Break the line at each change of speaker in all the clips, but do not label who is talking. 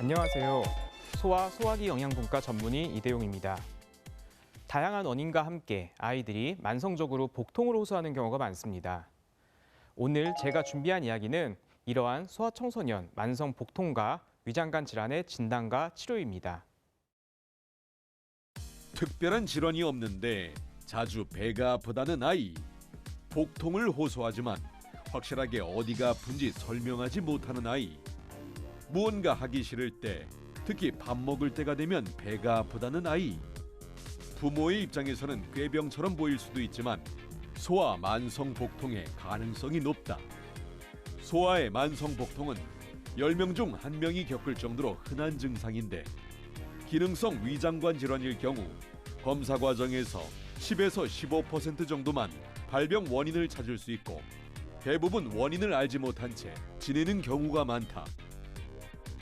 안녕하세요. 소아 소화기 영양분과 전문의 이대용입니다. 다양한 원인과 함께 아이들이 만성적으로 복통을 호소하는 경우가 많습니다. 오늘 제가 준비한 이야기는 이러한 소아청소년 만성 복통과 위장관 질환의 진단과 치료입니다.
특별한 질환이 없는데 자주 배가 아프다는 아이. 복통을 호소하지만 확실하게 어디가 아픈지 설명하지 못하는 아이. 무언가 하기 싫을 때, 특히 밥 먹을 때가 되면 배가 아프다는 아이. 부모의 입장에서는 꾀병처럼 보일 수도 있지만 소아 만성 복통의 가능성이 높다. 소아의 만성 복통은 10명 중 1명이 겪을 정도로 흔한 증상인데 기능성 위장관 질환일 경우 검사 과정에서 10에서 15% 정도만 발병 원인을 찾을 수 있고 대부분 원인을 알지 못한 채 지내는 경우가 많다.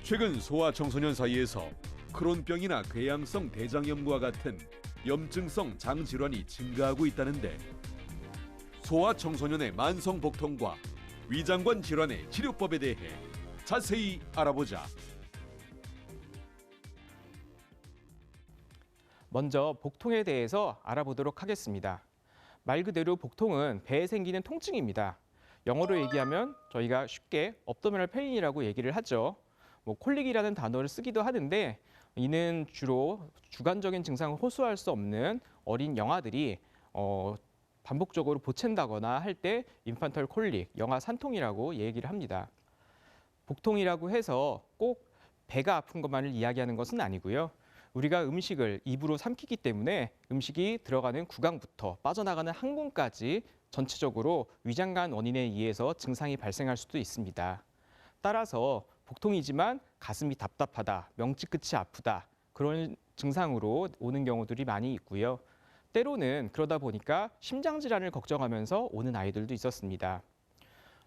최근 소아 청소년 사이에서 크론병이나 궤양성 대장염과 같은 염증성 장 질환이 증가하고 있다는데 소아 청소년의 만성 복통과 위장관 질환의 치료법에 대해 자세히 알아보자.
먼저 복통에 대해서 알아보도록 하겠습니다. 말 그대로 복통은 배에 생기는 통증입니다. 영어로 얘기하면 저희가 쉽게 abdominal pain이라고 얘기를 하죠. 콜릭이라는 단어를 쓰기도 하는데 이는 주로 주관적인 증상을 호소할 수 없는 어린 영아들이 반복적으로 보챈다거나 할 때 인판털 콜릭, 영아 산통이라고 얘기를 합니다. 복통이라고 해서 꼭 배가 아픈 것만을 이야기하는 것은 아니고요. 우리가 음식을 입으로 삼키기 때문에 음식이 들어가는 구강부터 빠져나가는 항문까지 전체적으로 위장관 원인에 의해서 증상이 발생할 수도 있습니다. 따라서 복통이지만 가슴이 답답하다, 명치 끝이 아프다 그런 증상으로 오는 경우들이 많이 있고요. 때로는 그러다 보니까 심장질환을 걱정하면서 오는 아이들도 있었습니다.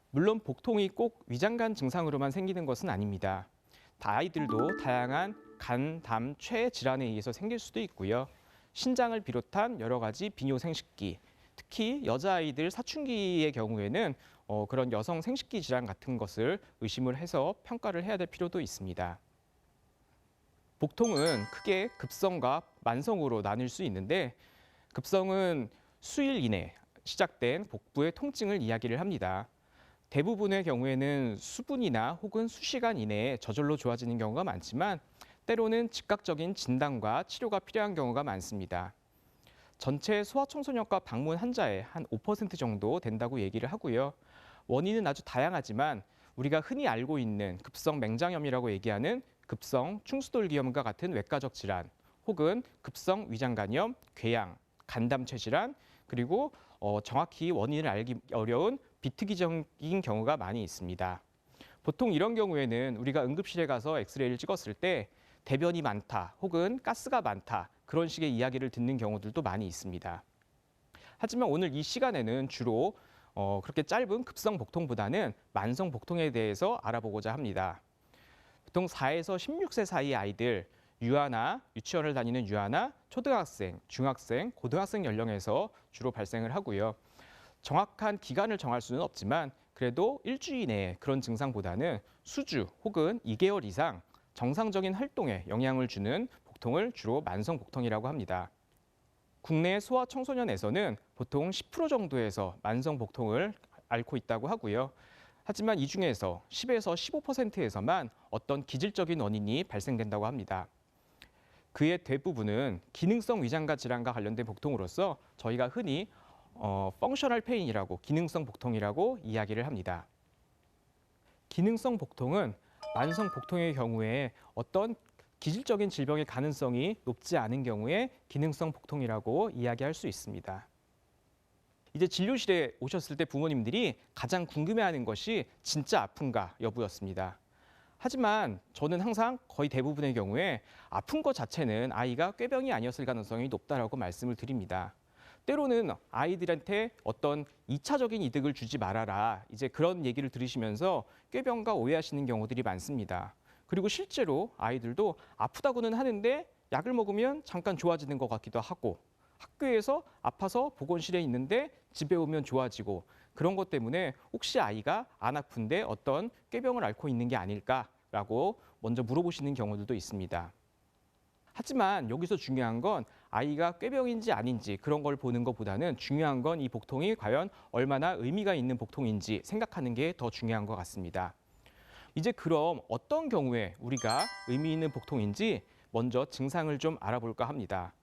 물론 복통이 꼭 위장관 증상으로만 생기는 것은 아닙니다. 아이들도 다양한 간, 담, 췌 질환에 의해서 생길 수도 있고요. 신장을 비롯한 여러 가지 비뇨 생식기, 특히 여자아이들 사춘기의 경우에는 그런 여성 생식기 질환 같은 것을 의심을 해서 평가를 해야 될 필요도 있습니다. 복통은 크게 급성과 만성으로 나뉠 수 있는데 급성은 수일 이내 시작된 복부의 통증을 이야기를 합니다. 대부분의 경우에는 수분이나 혹은 수시간 이내에 저절로 좋아지는 경우가 많지만 때로는 즉각적인 진단과 치료가 필요한 경우가 많습니다. 전체 소아청소년과 방문 환자의 한 5% 정도 된다고 얘기를 하고요. 원인은 아주 다양하지만 우리가 흔히 알고 있는 급성 맹장염이라고 얘기하는 급성 충수돌기염과 같은 외과적 질환 혹은 급성 위장관염, 궤양, 간담체 질환 그리고 정확히 원인을 알기 어려운 비특이적인 경우가 많이 있습니다. 보통 이런 경우에는 우리가 응급실에 가서 엑스레이를 찍었을 때 대변이 많다 혹은 가스가 많다 그런 식의 이야기를 듣는 경우들도 많이 있습니다. 하지만 오늘 이 시간에는 주로 그렇게 짧은 급성 복통보다는 만성 복통에 대해서 알아보고자 합니다. 보통 4에서 16세 사이 아이들, 유아나 유치원을 다니는 유아나 초등학생, 중학생, 고등학생 연령에서 주로 발생을 하고요. 정확한 기간을 정할 수는 없지만 그래도 일주일 내에 그런 증상보다는 수주 혹은 2개월 이상 정상적인 활동에 영향을 주는 복통을 주로 만성 복통이라고 합니다. 국내 소아 청소년에서는 보통 10% 정도에서 만성 복통을 앓고 있다고 하고요. 하지만 이 중에서 10에서 15%에서만 어떤 기질적인 원인이 발생된다고 합니다. 그의 대부분은 기능성 위장관 질환과 관련된 복통으로서 저희가 흔히 펑셔널 페인이라고 기능성 복통이라고 이야기를 합니다. 기능성 복통은 만성 복통의 경우에 어떤 기질적인 질병의 가능성이 높지 않은 경우에 기능성 복통이라고 이야기할 수 있습니다. 이제 진료실에 오셨을 때 부모님들이 가장 궁금해하는 것이 진짜 아픈가 여부였습니다. 하지만 저는 항상 거의 대부분의 경우에 아픈 것 자체는 아이가 꾀병이 아니었을 가능성이 높다라고 말씀을 드립니다. 때로는 아이들한테 어떤 2차적인 이득을 주지 말아라. 이제 그런 얘기를 들으시면서 꾀병과 오해하시는 경우들이 많습니다. 그리고 실제로 아이들도 아프다고는 하는데 약을 먹으면 잠깐 좋아지는 것 같기도 하고 학교에서 아파서 보건실에 있는데 집에 오면 좋아지고 그런 것 때문에 혹시 아이가 안 아픈데 어떤 꾀병을 앓고 있는 게 아닐까 라고 먼저 물어보시는 경우들도 있습니다. 하지만 여기서 중요한 건 아이가 꾀병인지 아닌지 그런 걸 보는 것보다는 중요한 건 이 복통이 과연 얼마나 의미가 있는 복통인지 생각하는 게 더 중요한 것 같습니다. 이제 그럼 어떤 경우에 우리가 의미 있는 복통인지 먼저 증상을 좀 알아볼까 합니다.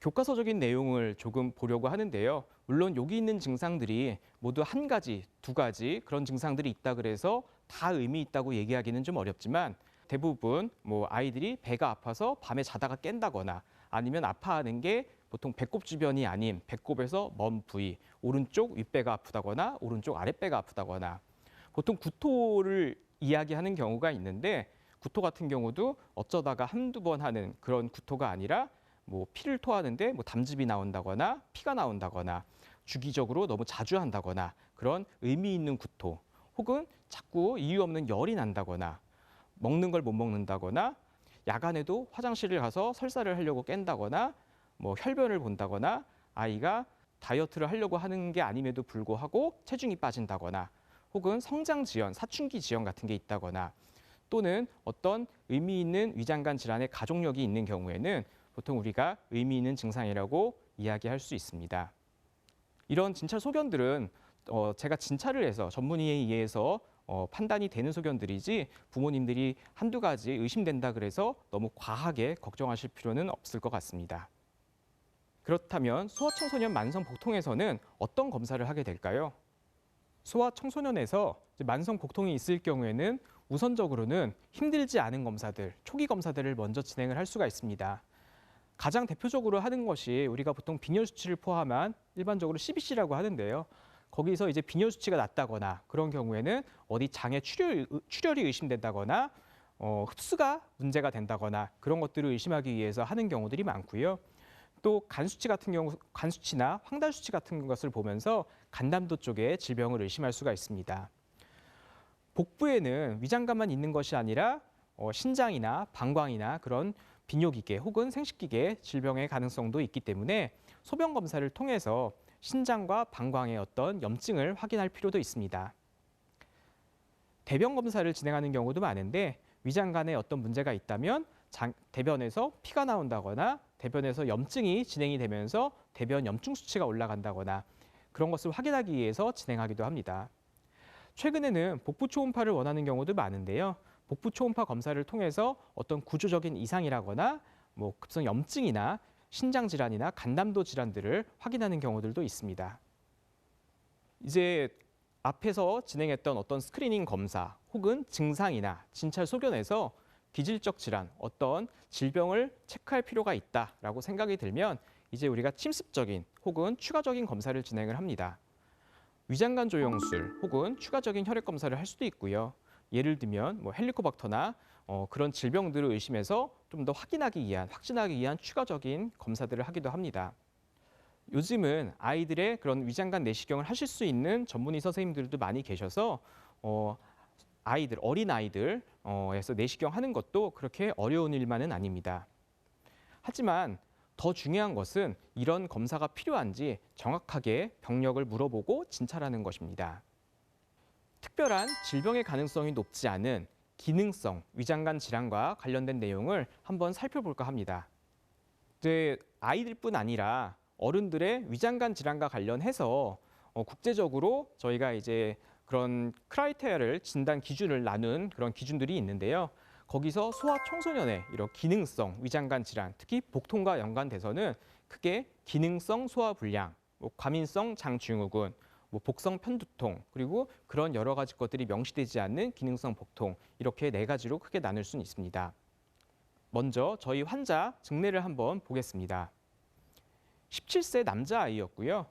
교과서적인 내용을 조금 보려고 하는데요. 물론 여기 있는 증상들이 모두 한 가지, 두 가지 그런 증상들이 있다 그래서 다 의미 있다고 얘기하기는 좀 어렵지만 대부분 아이들이 배가 아파서 밤에 자다가 깬다거나 아니면 아파하는 게 보통 배꼽 주변이 아닌 배꼽에서 먼 부위, 오른쪽 윗배가 아프다거나 오른쪽 아랫배가 아프다거나 보통 구토를 이야기하는 경우가 있는데 구토 같은 경우도 어쩌다가 한두 번 하는 그런 구토가 아니라 피를 토하는데 담즙이 나온다거나 피가 나온다거나 주기적으로 너무 자주 한다거나 그런 의미 있는 구토 혹은 자꾸 이유 없는 열이 난다거나 먹는 걸 못 먹는다거나 야간에도 화장실을 가서 설사를 하려고 깬다거나 혈변을 본다거나 아이가 다이어트를 하려고 하는 게 아님에도 불구하고 체중이 빠진다거나 혹은 성장 지연, 사춘기 지연 같은 게 있다거나 또는 어떤 의미 있는 위장관 질환의 가족력이 있는 경우에는 보통 우리가 의미 있는 증상이라고 이야기할 수 있습니다. 이런 진찰 소견들은 제가 진찰을 해서 전문의에 의해서 판단이 되는 소견들이지 부모님들이 한두 가지 의심된다 그래서 너무 과하게 걱정하실 필요는 없을 것 같습니다. 그렇다면 소아청소년 만성복통에서는 어떤 검사를 하게 될까요? 소아청소년에서 만성복통이 있을 경우에는 우선적으로는 힘들지 않은 검사들, 초기 검사들을 먼저 진행을 할 수가 있습니다. 가장 대표적으로 하는 것이 우리가 보통 빈혈 수치를 포함한 일반적으로 CBC라고 하는데요. 거기서 이제 빈혈 수치가 낮다거나 그런 경우에는 어디 장에 출혈이 의심된다거나 흡수가 문제가 된다거나 그런 것들을 의심하기 위해서 하는 경우들이 많고요. 또 간 수치 같은 경우 간 수치나 황달 수치 같은 것을 보면서 간담도 쪽에 질병을 의심할 수가 있습니다. 복부에는 위장관만 있는 것이 아니라 신장이나 방광이나 그런 비뇨기계 혹은 생식기계 질병의 가능성도 있기 때문에 소변 검사를 통해서 신장과 방광의 어떤 염증을 확인할 필요도 있습니다. 대변 검사를 진행하는 경우도 많은데 위장관에 어떤 문제가 있다면 대변에서 피가 나온다거나 대변에서 염증이 진행이 되면서 대변 염증 수치가 올라간다거나 그런 것을 확인하기 위해서 진행하기도 합니다. 최근에는 복부 초음파를 원하는 경우도 많은데요. 복부 초음파 검사를 통해서 어떤 구조적인 이상이라거나 급성 염증이나 신장 질환이나 간담도 질환들을 확인하는 경우들도 있습니다. 이제 앞에서 진행했던 어떤 스크리닝 검사 혹은 증상이나 진찰 소견에서 기질적 질환, 어떤 질병을 체크할 필요가 있다라고 생각이 들면 이제 우리가 침습적인 혹은 추가적인 검사를 진행을 합니다. 위장관 조영술 혹은 추가적인 혈액 검사를 할 수도 있고요. 예를 들면 헬리코박터나 그런 질병들을 의심해서 좀 더 확진하기 위한 추가적인 검사들을 하기도 합니다. 요즘은 아이들의 그런 위장관 내시경을 하실 수 있는 전문의 선생님들도 많이 계셔서 어린 아이들에서 내시경 하는 것도 그렇게 어려운 일만은 아닙니다. 하지만 더 중요한 것은 이런 검사가 필요한지 정확하게 병력을 물어보고 진찰하는 것입니다. 특별한 질병의 가능성이 높지 않은 기능성 위장관 질환과 관련된 내용을 한번 살펴볼까 합니다. 이제 아이들뿐 아니라 어른들의 위장관 질환과 관련해서 국제적으로 저희가 이제 그런 크라이테리아를 진단 기준을 나눈 그런 기준들이 있는데요. 거기서 소아청소년의 이런 기능성 위장관 질환, 특히 복통과 연관돼서는 크게 기능성 소화불량, 과민성 장증후군, 복성 편두통, 그리고 그런 여러 가지 것들이 명시되지 않는 기능성 복통, 이렇게 네 가지로 크게 나눌 수는 있습니다. 먼저 저희 환자 증례를 한번 보겠습니다. 17세 남자아이였고요.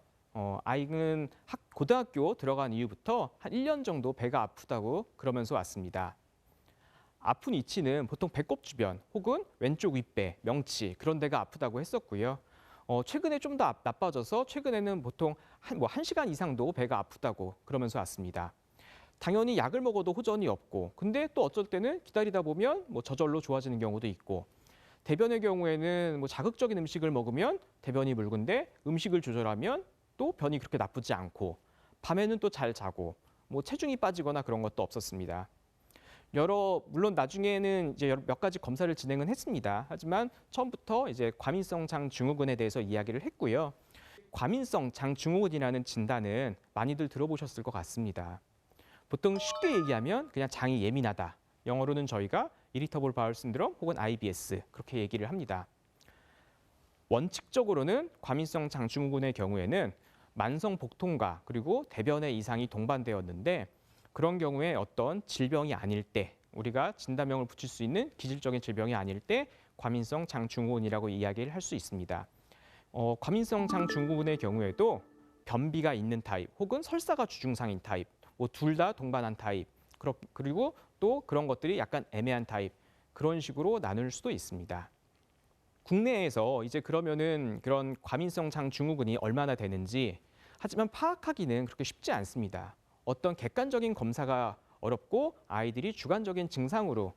아이는 고등학교 들어간 이후부터 한 1년 정도 배가 아프다고 그러면서 왔습니다. 아픈 위치는 보통 배꼽 주변 혹은 왼쪽 윗배, 명치 그런 데가 아프다고 했었고요. 최근에 좀 더 나빠져서 최근에는 보통 한 1시간 이상도 배가 아프다고 그러면서 왔습니다. 당연히 약을 먹어도 호전이 없고 근데 또 어쩔 때는 기다리다 보면 저절로 좋아지는 경우도 있고 대변의 경우에는 자극적인 음식을 먹으면 대변이 묽은데 음식을 조절하면 또 변이 그렇게 나쁘지 않고 밤에는 또 잘 자고 체중이 빠지거나 그런 것도 없었습니다. 물론 나중에는 이제 몇 가지 검사를 진행은 했습니다. 하지만 처음부터 이제 과민성 장증후군에 대해서 이야기를 했고요. 과민성 장증후군이라는 진단은 많이들 들어보셨을 것 같습니다. 보통 쉽게 얘기하면 그냥 장이 예민하다. 영어로는 저희가 Irritable Bowel Syndrome 혹은 IBS 그렇게 얘기를 합니다. 원칙적으로는 과민성 장증후군의 경우에는 만성 복통과 그리고 대변의 이상이 동반되었는데 그런 경우에 어떤 질병이 아닐 때 우리가 진단명을 붙일 수 있는 기질적인 질병이 아닐 때 과민성 장증후군이라고 이야기를 할 수 있습니다. 과민성 장증후군의 경우에도 변비가 있는 타입 혹은 설사가 주증상인 타입 뭐 둘 다 동반한 타입 그리고 또 그런 것들이 약간 애매한 타입 그런 식으로 나눌 수도 있습니다. 국내에서 이제 그러면은 그런 과민성 장증후군이 얼마나 되는지 하지만 파악하기는 그렇게 쉽지 않습니다. 어떤 객관적인 검사가 어렵고 아이들이 주관적인 증상으로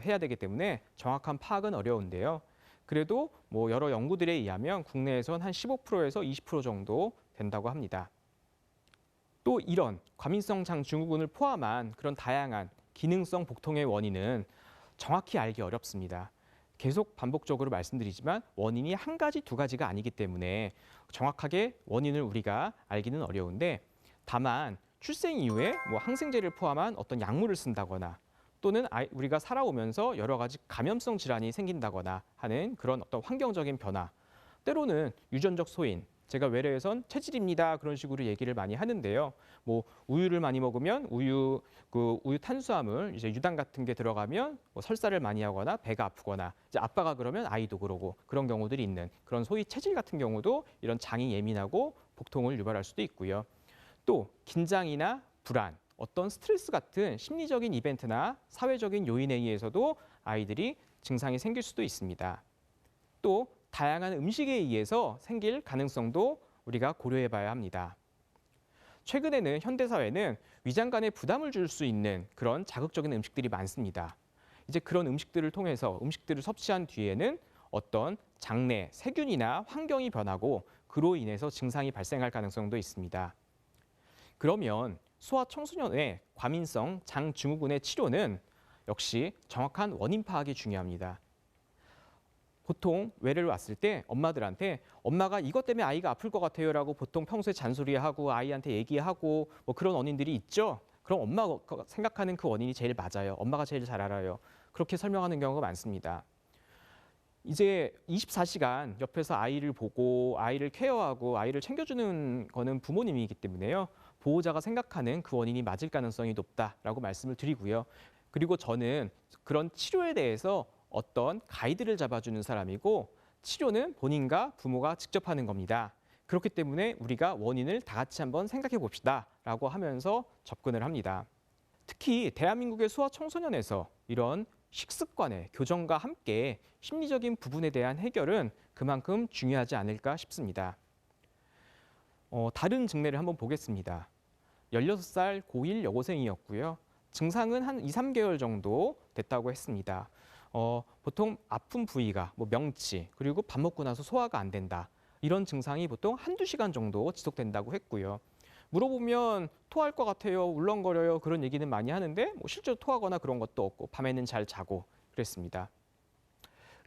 해야 되기 때문에 정확한 파악은 어려운데요. 그래도 뭐 여러 연구들에 의하면 국내에선 한 15%에서 20% 정도 된다고 합니다. 또 이런 과민성 장증후군을 포함한 그런 다양한 기능성 복통의 원인은 정확히 알기 어렵습니다. 계속 반복적으로 말씀드리지만 원인이 한 가지, 두 가지가 아니기 때문에 정확하게 원인을 우리가 알기는 어려운데 다만 출생 이후에 뭐 항생제를 포함한 어떤 약물을 쓴다거나 또는 우리가 살아오면서 여러 가지 감염성 질환이 생긴다거나 하는 그런 어떤 환경적인 변화, 때로는 유전적 소인, 제가 외래에선 체질입니다 그런 식으로 얘기를 많이 하는데요. 뭐 우유를 많이 먹으면 우유 탄수화물 이제 유당 같은 게 들어가면 뭐 설사를 많이 하거나 배가 아프거나 이제 아빠가 그러면 아이도 그러고 그런 경우들이 있는 그런 소위 체질 같은 경우도 이런 장이 예민하고 복통을 유발할 수도 있고요. 또 긴장이나 불안, 어떤 스트레스 같은 심리적인 이벤트나 사회적인 요인에 의해서도 아이들이 증상이 생길 수도 있습니다. 또 다양한 음식에 의해서 생길 가능성도 우리가 고려해 봐야 합니다. 최근에는 현대사회는 위장관에 부담을 줄 수 있는 그런 자극적인 음식들이 많습니다. 이제 그런 음식들을 통해서 음식들을 섭취한 뒤에는 어떤 장내 세균이나 환경이 변하고 그로 인해서 증상이 발생할 가능성도 있습니다. 그러면 소아청소년의 과민성 장증후군의 치료는 역시 정확한 원인 파악이 중요합니다. 보통 외래를 왔을 때 엄마들한테 엄마가 이것 때문에 아이가 아플 것 같아요 라고 보통 평소에 잔소리하고 아이한테 얘기하고 뭐 그런 원인들이 있죠. 그럼 엄마가 생각하는 그 원인이 제일 맞아요. 엄마가 제일 잘 알아요. 그렇게 설명하는 경우가 많습니다. 이제 24시간 옆에서 아이를 보고 아이를 케어하고 아이를 챙겨주는 거는 부모님이기 때문에요. 보호자가 생각하는 그 원인이 맞을 가능성이 높다라고 말씀을 드리고요. 그리고 저는 그런 치료에 대해서 어떤 가이드를 잡아주는 사람이고 치료는 본인과 부모가 직접 하는 겁니다. 그렇기 때문에 우리가 원인을 다 같이 한번 생각해 봅시다 라고 하면서 접근을 합니다. 특히 대한민국의 소아청소년에서 이런 식습관의 교정과 함께 심리적인 부분에 대한 해결은 그만큼 중요하지 않을까 싶습니다. 다른 증례를 한번 보겠습니다. 16살 고1 여고생이었고요. 증상은 한 2, 3개월 정도 됐다고 했습니다. 보통 아픈 부위가 뭐 명치 그리고 밥 먹고 나서 소화가 안 된다. 이런 증상이 보통 한두 시간 정도 지속된다고 했고요. 물어보면 토할 것 같아요, 울렁거려요 그런 얘기는 많이 하는데 뭐 실제로 토하거나 그런 것도 없고 밤에는 잘 자고 그랬습니다.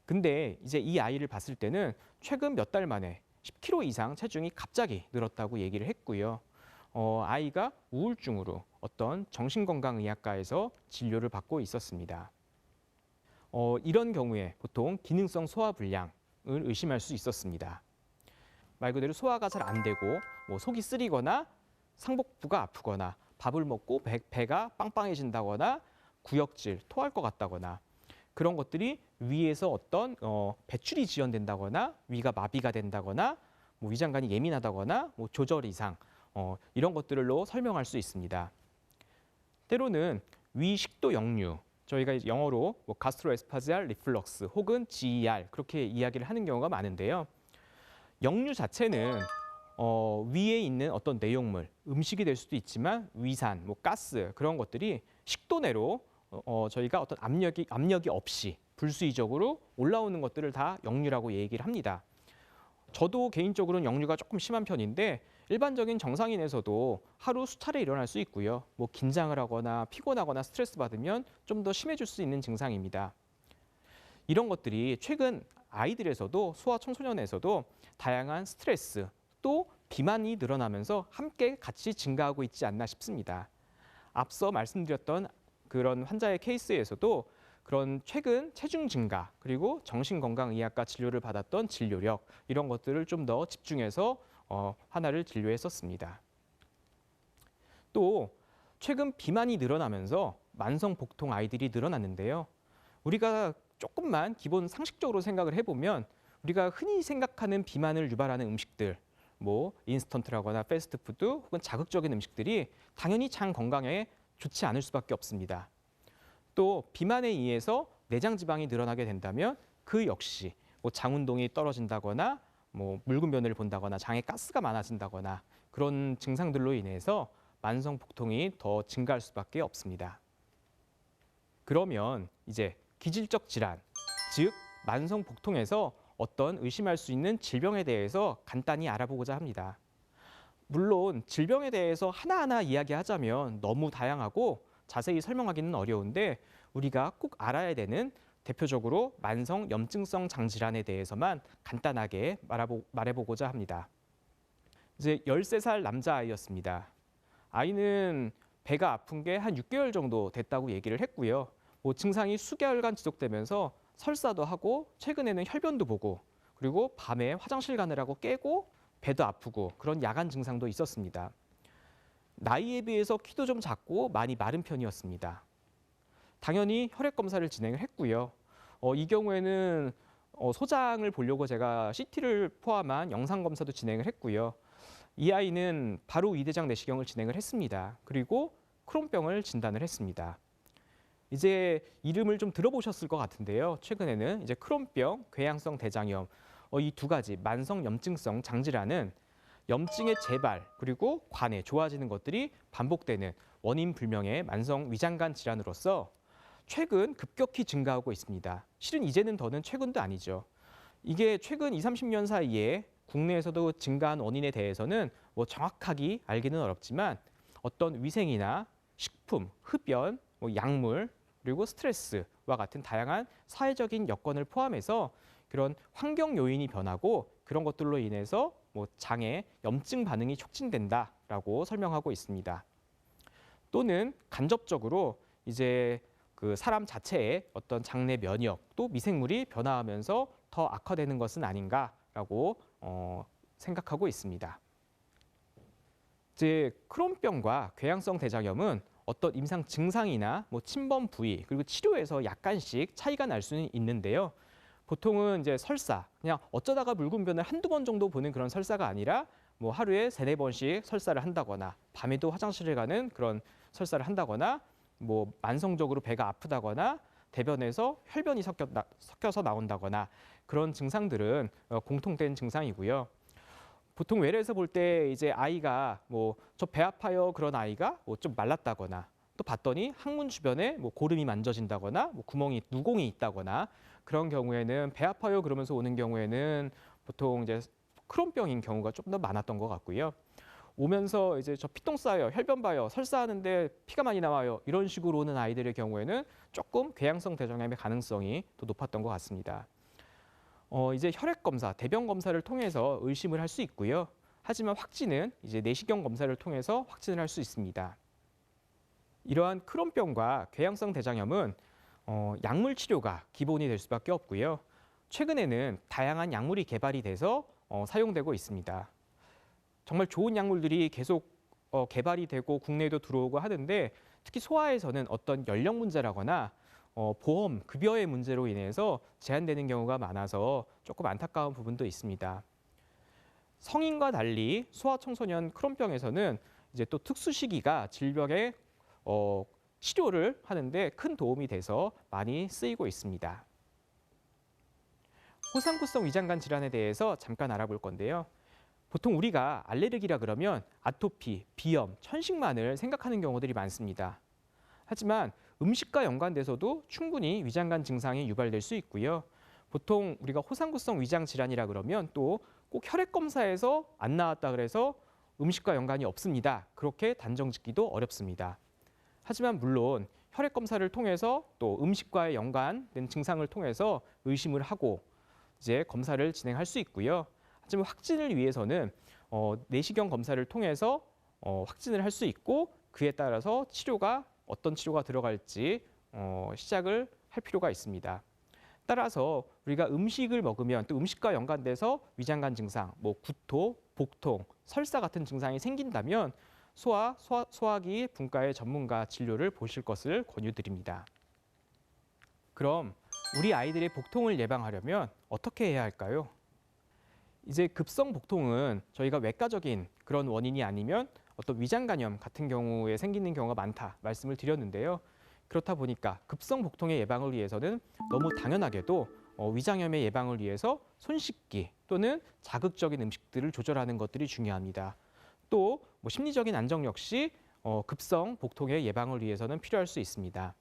근데 이제 이 아이를 봤을 때는 최근 몇 달 만에 10kg 이상 체중이 갑자기 늘었다고 얘기를 했고요. 아이가 우울증으로 어떤 정신건강의학과에서 진료를 받고 있었습니다. 이런 경우에 보통 기능성 소화불량을 의심할 수 있었습니다. 말 그대로 소화가 잘 안 되고 뭐 속이 쓰리거나 상복부가 아프거나 밥을 먹고 배가 빵빵해진다거나 구역질, 토할 것 같다거나 그런 것들이 위에서 어떤 배출이 지연된다거나 위가 마비가 된다거나 뭐 위장관이 예민하다거나 뭐 조절 이상 이런 것들로 설명할 수 있습니다. 때로는 위식도 역류, 저희가 영어로 뭐 가스트로에스파지알 리플럭스 혹은 GER 그렇게 이야기를 하는 경우가 많은데요. 역류 자체는 위에 있는 어떤 내용물, 음식이 될 수도 있지만 위산, 뭐 가스 그런 것들이 식도 내로 저희가 어떤 압력이 없이 불수의적으로 올라오는 것들을 다 역류라고 얘기를 합니다. 저도 개인적으로는 역류가 조금 심한 편인데 일반적인 정상인에서도 하루 수차례 일어날 수 있고요. 뭐 긴장을 하거나 피곤하거나 스트레스 받으면 좀 더 심해질 수 있는 증상입니다. 이런 것들이 최근 아이들에서도 소아청소년에서도 다양한 스트레스 또 비만이 늘어나면서 함께 같이 증가하고 있지 않나 싶습니다. 앞서 말씀드렸던 그런 환자의 케이스에서도 그런 최근 체중 증가 그리고 정신건강의학과 진료를 받았던 진료력 이런 것들을 좀 더 집중해서 하나를 진료했었습니다. 또 최근 비만이 늘어나면서 만성 복통 아이들이 늘어났는데요. 우리가 조금만 기본 상식적으로 생각을 해보면 우리가 흔히 생각하는 비만을 유발하는 음식들 뭐 인스턴트라거나 패스트푸드 혹은 자극적인 음식들이 당연히 장 건강에 좋지 않을 수밖에 없습니다. 또 비만에 의해서 내장 지방이 늘어나게 된다면 그 역시 뭐 장 운동이 떨어진다거나 뭐 묽은 변을 본다거나 장에 가스가 많아진다거나 그런 증상들로 인해서 만성 복통이 더 증가할 수밖에 없습니다. 그러면 이제 기질적 질환, 즉 만성 복통에서 어떤 의심할 수 있는 질병에 대해서 간단히 알아보고자 합니다. 물론 질병에 대해서 하나하나 이야기하자면 너무 다양하고 자세히 설명하기는 어려운데 우리가 꼭 알아야 되는 대표적으로 만성 염증성 장질환에 대해서만 간단하게 말해보고자 합니다. 이제 13살 남자아이였습니다. 아이는 배가 아픈 게 한 6개월 정도 됐다고 얘기를 했고요. 뭐 증상이 수개월간 지속되면서 설사도 하고 최근에는 혈변도 보고 그리고 밤에 화장실 가느라고 깨고 배도 아프고 그런 야간 증상도 있었습니다. 나이에 비해서 키도 좀 작고 많이 마른 편이었습니다. 당연히 혈액 검사를 진행을 했고요. 이 경우에는 소장을 보려고 제가 CT를 포함한 영상 검사도 진행을 했고요. 이 아이는 바로 위대장 내시경을 진행을 했습니다. 그리고 크론병을 진단을 했습니다. 이제 이름을 좀 들어보셨을 것 같은데요. 최근에는 이제 크론병, 궤양성 대장염 이 두 가지 만성 염증성 장질환은 염증의 재발 그리고 관해 좋아지는 것들이 반복되는 원인 불명의 만성 위장관 질환으로서 최근 급격히 증가하고 있습니다. 실은 이제는 더는 최근도 아니죠. 이게 최근 20, 30년 사이에 국내에서도 증가한 원인에 대해서는 뭐 정확하게 알기는 어렵지만 어떤 위생이나 식품, 흡연, 뭐 약물, 그리고 스트레스와 같은 다양한 사회적인 여건을 포함해서 그런 환경 요인이 변하고 그런 것들로 인해서 뭐 장에 염증 반응이 촉진된다라고 설명하고 있습니다. 또는 간접적으로 이제 그 사람 자체의 어떤 장내 면역 또 미생물이 변화하면서 더 악화되는 것은 아닌가라고 생각하고 있습니다. 이제 크론병과 궤양성 대장염은 어떤 임상 증상이나 뭐 침범 부위 그리고 치료에서 약간씩 차이가 날 수는 있는데요. 보통은 이제 설사, 그냥 어쩌다가 묽은 변을 한두 번 정도 보는 그런 설사가 아니라 뭐 하루에 3-4번씩 설사를 한다거나 밤에도 화장실을 가는 그런 설사를 한다거나 뭐 만성적으로 배가 아프다거나 대변에서 혈변이 섞여서 나온다거나 그런 증상들은 공통된 증상이고요. 보통 외래에서 볼 때 이제 아이가 뭐 저 배 아파요 그런 아이가 뭐 좀 말랐다거나 또 봤더니 항문 주변에 뭐 고름이 만져진다거나 뭐 구멍이 누공이 있다거나 그런 경우에는 배 아파요 그러면서 오는 경우에는 보통 이제 크론병인 경우가 조금 더 많았던 것 같고요. 오면서 이제 저 피똥 싸요, 혈변 봐요, 설사하는데 피가 많이 나와요 이런 식으로 오는 아이들의 경우에는 조금 궤양성 대장염의 가능성이 더 높았던 것 같습니다. 이제 혈액 검사, 대변 검사를 통해서 의심을 할 수 있고요. 하지만 확진은 이제 내시경 검사를 통해서 확진을 할 수 있습니다. 이러한 크론병과 궤양성 대장염은 약물 치료가 기본이 될 수밖에 없고요. 최근에는 다양한 약물이 개발이 돼서 사용되고 있습니다. 정말 좋은 약물들이 계속 개발이 되고 국내에도 들어오고 하는데 특히 소아에서는 어떤 연령 문제라거나 보험, 급여의 문제로 인해서 제한되는 경우가 많아서 조금 안타까운 부분도 있습니다. 성인과 달리 소아청소년 크론병에서는 이제 또 특수 시기가 질병의 치료를 하는데 큰 도움이 돼서 많이 쓰이고 있습니다. 호상구성 위장관 질환에 대해서 잠깐 알아볼 건데요. 보통 우리가 알레르기라 그러면 아토피, 비염, 천식만을 생각하는 경우들이 많습니다. 하지만 음식과 연관돼서도 충분히 위장관 증상이 유발될 수 있고요. 보통 우리가 호상구성 위장 질환이라 그러면 또 꼭 혈액 검사에서 안 나왔다 그래서 음식과 연관이 없습니다. 그렇게 단정짓기도 어렵습니다. 하지만 물론 혈액 검사를 통해서 또 음식과의 연관된 증상을 통해서 의심을 하고 이제 검사를 진행할 수 있고요. 하지만 확진을 위해서는 내시경 검사를 통해서 확진을 할 수 있고 그에 따라서 어떤 치료가 들어갈지 시작을 할 필요가 있습니다. 따라서 우리가 음식을 먹으면 또 음식과 연관돼서 위장관 증상, 뭐 구토, 복통, 설사 같은 증상이 생긴다면 소화기 분과의 전문가 진료를 보실 것을 권유드립니다. 그럼 우리 아이들의 복통을 예방하려면 어떻게 해야 할까요? 이제 급성 복통은 저희가 외과적인 그런 원인이 아니면 어떤 위장 간염 같은 경우에 생기는 경우가 많다 말씀을 드렸는데요. 그렇다 보니까 급성 복통의 예방을 위해서는 너무 당연하게도 위장염의 예방을 위해서 손 씻기 또는 자극적인 음식들을 조절하는 것들이 중요합니다. 또 심리적인 안정 역시 급성 복통의 예방을 위해서는 필요할 수 있습니다.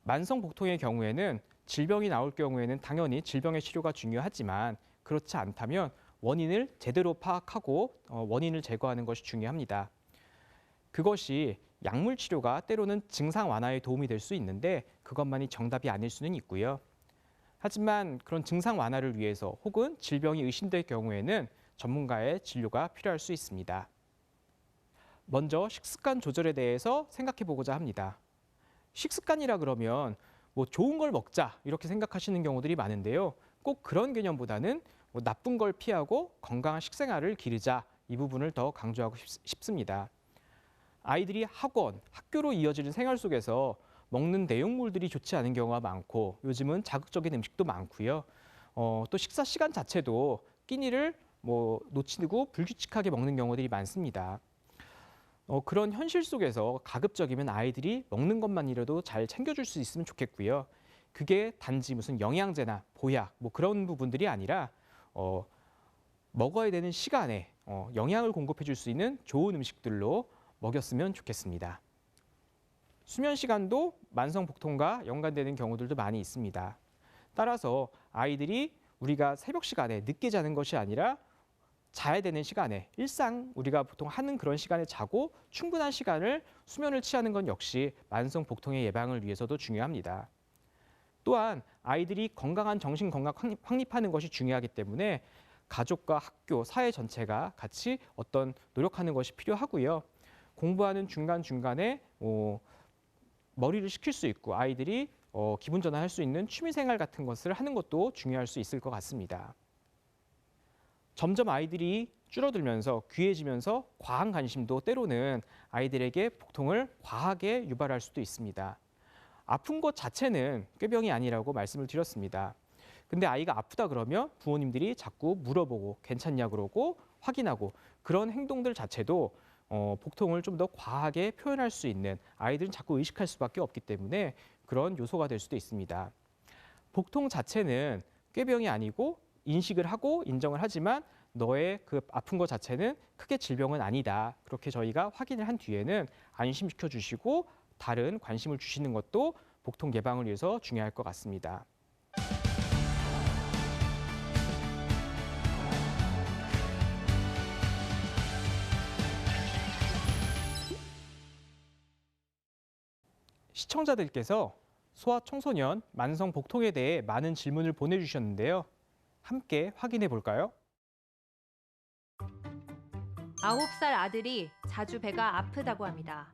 만성 복통의 경우에는 질병이 나올 경우에는 당연히 질병의 치료가 중요하지만 그렇지 않다면 원인을 제대로 파악하고 원인을 제거하는 것이 중요합니다. 그것이 약물 치료가 때로는 증상 완화에 도움이 될 수 있는데 그것만이 정답이 아닐 수는 있고요. 하지만 그런 증상 완화를 위해서 혹은 질병이 의심될 경우에는 전문가의 진료가 필요할 수 있습니다. 먼저 식습관 조절에 대해서 생각해 보고자 합니다. 식습관이라 그러면 좋은 걸 먹자 이렇게 생각하시는 경우들이 많은데요. 꼭 그런 개념보다는 나쁜 걸 피하고 건강한 식생활을 기르자 이 부분을 더 강조하고 싶습니다. 아이들이 학교로 이어지는 생활 속에서 먹는 내용물들이 좋지 않은 경우가 많고 요즘은 자극적인 음식도 많고요. 또 식사 시간 자체도 끼니를 놓치고 불규칙하게 먹는 경우들이 많습니다. 그런 현실 속에서 가급적이면 아이들이 먹는 것만이라도 잘 챙겨줄 수 있으면 좋겠고요. 그게 단지 무슨 영양제나 보약 그런 부분들이 아니라 먹어야 되는 시간에 영양을 공급해 줄 수 있는 좋은 음식들로 먹였으면 좋겠습니다. 수면 시간도 만성 복통과 연관되는 경우들도 많이 있습니다. 따라서 아이들이 우리가 새벽 시간에 늦게 자는 것이 아니라 자야 되는 시간에 일상 우리가 보통 하는 그런 시간에 자고 충분한 시간을 수면을 취하는 건 역시 만성 복통의 예방을 위해서도 중요합니다. 또한 아이들이 건강한 정신 건강 확립하는 것이 중요하기 때문에 가족과 학교, 사회 전체가 같이 어떤 노력하는 것이 필요하고요. 공부하는 중간중간에 머리를 식힐 수 있고 아이들이 기분 전환할 수 있는 취미생활 같은 것을 하는 것도 중요할 수 있을 것 같습니다. 점점 아이들이 줄어들면서 귀해지면서 과한 관심도 때로는 아이들에게 복통을 과하게 유발할 수도 있습니다. 아픈 것 자체는 꾀병이 아니라고 말씀을 드렸습니다. 근데 아이가 아프다 그러면 부모님들이 자꾸 물어보고 괜찮냐 그러고 확인하고 그런 행동들 자체도 복통을 좀 더 과하게 표현할 수 있는 아이들은 자꾸 의식할 수밖에 없기 때문에 그런 요소가 될 수도 있습니다. 복통 자체는 꾀병이 아니고 인식을 하고 인정을 하지만 너의 그 아픈 것 자체는 크게 질병은 아니다. 그렇게 저희가 확인을 한 뒤에는 안심시켜 주시고 다른 관심을 주시는 것도 복통 예방을 위해서 중요할 것 같습니다. 시청자들께서 소아청소년 만성 복통에 대해 많은 질문을 보내주셨는데요. 함께 확인해 볼까요?
9살 아들이 자주 배가 아프다고 합니다.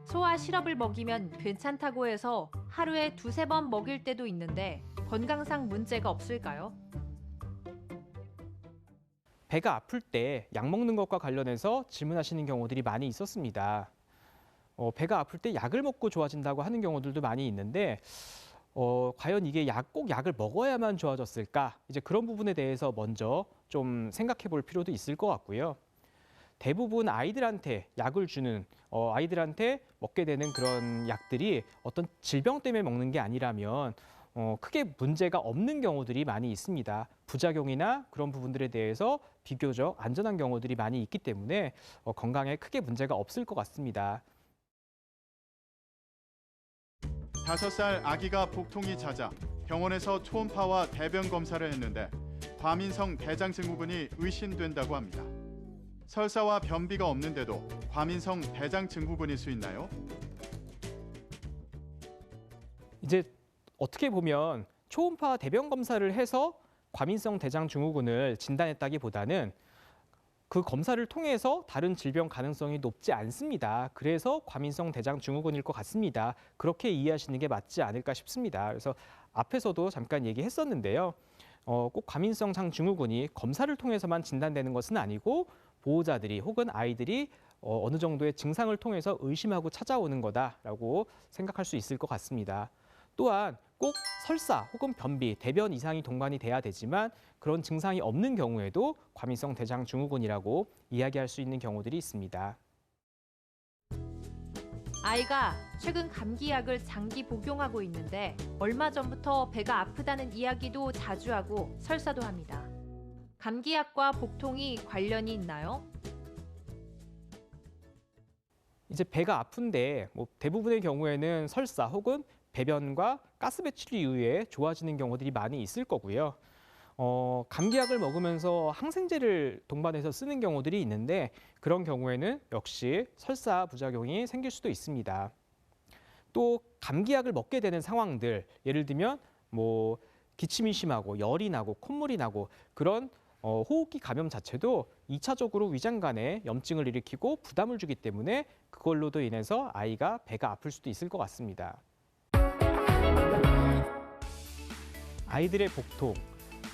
소화 시럽을 먹이면 괜찮다고 해서 하루에 2~3번 먹일 때도 있는데 건강상 문제가 없을까요?
배가 아플 때 약 먹는 것과 관련해서 질문하시는 경우들이 많이 있었습니다. 배가 아플 때 약을 먹고 좋아진다고 하는 경우들도 많이 있는데 과연 이게 꼭 약을 먹어야만 좋아졌을까? 이제 그런 부분에 대해서 먼저 좀 생각해 볼 필요도 있을 것 같고요. 대부분 아이들한테 약을 주는 아이들한테 먹게 되는 그런 약들이 어떤 질병 때문에 먹는 게 아니라면 크게 문제가 없는 경우들이 많이 있습니다. 부작용이나 그런 부분들에 대해서 비교적 안전한 경우들이 많이 있기 때문에 건강에 크게 문제가 없을 것 같습니다.
5살 아기가 복통이 잦아 병원에서 초음파와 대변 검사를 했는데 과민성 대장증후군이 의심된다고 합니다. 설사와 변비가 없는데도 과민성 대장증후군일 수 있나요?
이제 어떻게 보면 초음파 대변 검사를 해서 과민성 대장증후군을 진단했다기보다는 그 검사를 통해서 다른 질병 가능성이 높지 않습니다. 그래서 과민성 대장증후군일 것 같습니다. 그렇게 이해하시는 게 맞지 않을까 싶습니다. 그래서 앞에서도 잠깐 얘기했었는데요. 꼭 과민성 장증후군이 검사를 통해서만 진단되는 것은 아니고 보호자들이 혹은 아이들이 어느 정도의 증상을 통해서 의심하고 찾아오는 거다라고 생각할 수 있을 것 같습니다. 또한 꼭 설사 혹은 변비, 대변 이상이 동반이 돼야 되지만 그런 증상이 없는 경우에도 과민성 대장증후군이라고 이야기할 수 있는 경우들이 있습니다.
아이가 최근 감기약을 장기 복용하고 있는데 얼마 전부터 배가 아프다는 이야기도 자주 하고 설사도 합니다. 감기약과 복통이 관련이 있나요?
이제 배가 아픈데 대부분의 경우에는 설사 혹은 배변과 가스 배출 이후에 좋아지는 경우들이 많이 있을 거고요. 감기약을 먹으면서 항생제를 동반해서 쓰는 경우들이 있는데 그런 경우에는 역시 설사 부작용이 생길 수도 있습니다. 또 감기약을 먹게 되는 상황들, 예를 들면 기침이 심하고 열이 나고 콧물이 나고 그런 호흡기 감염 자체도 2차적으로 위장관에 염증을 일으키고 부담을 주기 때문에 그걸로도 인해서 아이가 배가 아플 수도 있을 것 같습니다. 아이들의 복통,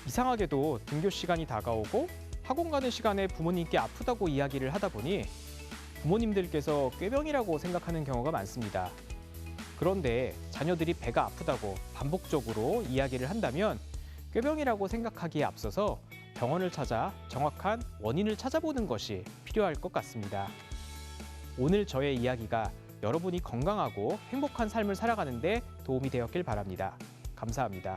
이상하게도 등교 시간이 다가오고 학원 가는 시간에 부모님께 아프다고 이야기를 하다 보니 부모님들께서 꾀병이라고 생각하는 경우가 많습니다. 그런데 자녀들이 배가 아프다고 반복적으로 이야기를 한다면 꾀병이라고 생각하기에 앞서서 병원을 찾아 정확한 원인을 찾아보는 것이 필요할 것 같습니다. 오늘 저의 이야기가 여러분이 건강하고 행복한 삶을 살아가는 데 도움이 되었길 바랍니다. 감사합니다.